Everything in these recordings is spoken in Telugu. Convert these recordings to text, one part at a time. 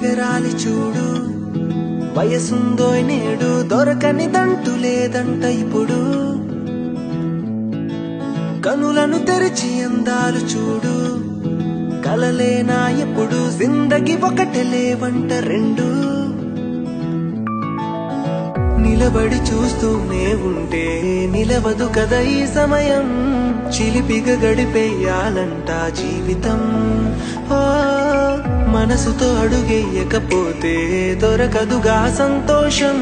ఎరాలి చూడు వయసుందో నేడు దొరకనిదంటూ లేదంట ఇప్పుడు కనులను తెరిచి అందాలు చూడు కలలేనా ఎప్పుడు జిందగి ఒకటే లేవంట రెండు నిలబడి చూస్తూనే ఉంటే నిలవదు కదా ఈ సమయం చిలిపిగా గడిపేయాలంట జీవితం ఓ మనసుతో అడుగేయకపోతే దొరకదుగా సంతోషం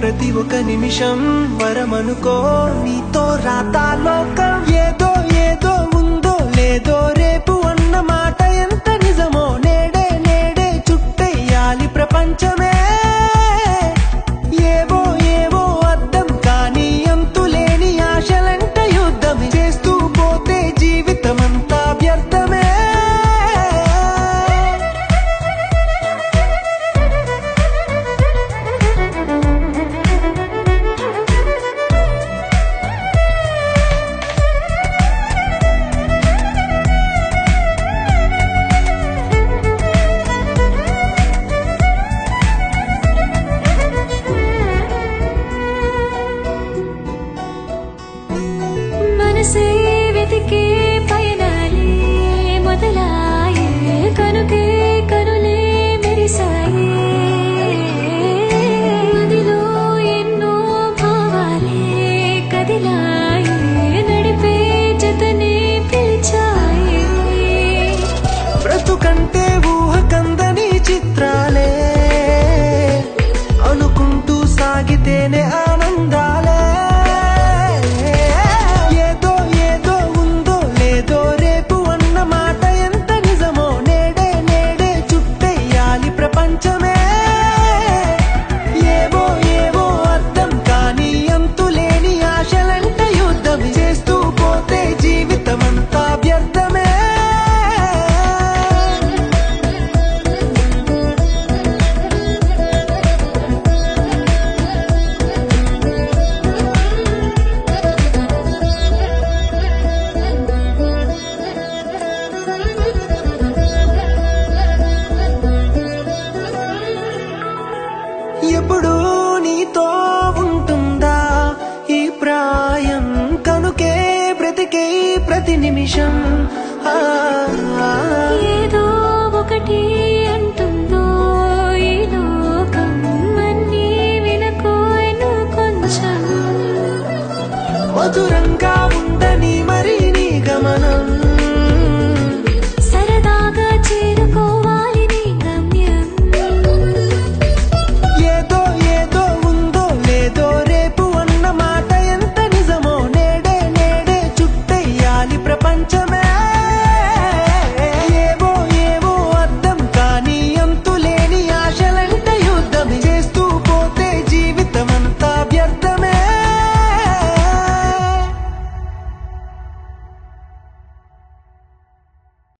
ప్రతి ఒక్క నిమిషం వరమనుకో నీతో రాతా లోకం ఏదో ఏదో ఉందో లేదో రేపు అన్న మాట ఎంత నిజమో నేడే నేడే చుట్టేయాలి ప్రపంచమే ఏవో ఏవో అర్థం కానీ అంతులేని ఆశలంట యుద్ధం చేస్తూ పోతే జీవితమంతా వ్యర్థమే మనసే వెతికే పయనాలే మొదలాయే కనుకే కనులే మెరిసాయే మదిలో ఎన్నో భావాలే కదిలాయే నడిపే జతనే పిలిచాయే బ్రతుకంటే ఊహ కందని చిత్రాలే అనుకుంటూ సాగితేనే ఆనందాలే ఏదో ఏదో ఉందో లేదో రేపు అన్న మాట ఎంత నిజమో నేడే నేడే చుట్టేయాలి ప్రపంచమే ఏవో ఏవో అర్థం కానీ అంతులేని ఆశలంట యుద్ధం చేస్తూ పోతే జీవితమంతా వ్యర్థమే ఎప్పుడు నీతో ఉంటుందా ఈ ప్రాయం కనుకే బ్రతికే ప్రతి నిమిషం ఏదో ఒకటి అంటుందో ఈ లోకం అన్నీ వినకోను కొంచెం మధురంగా ఉందని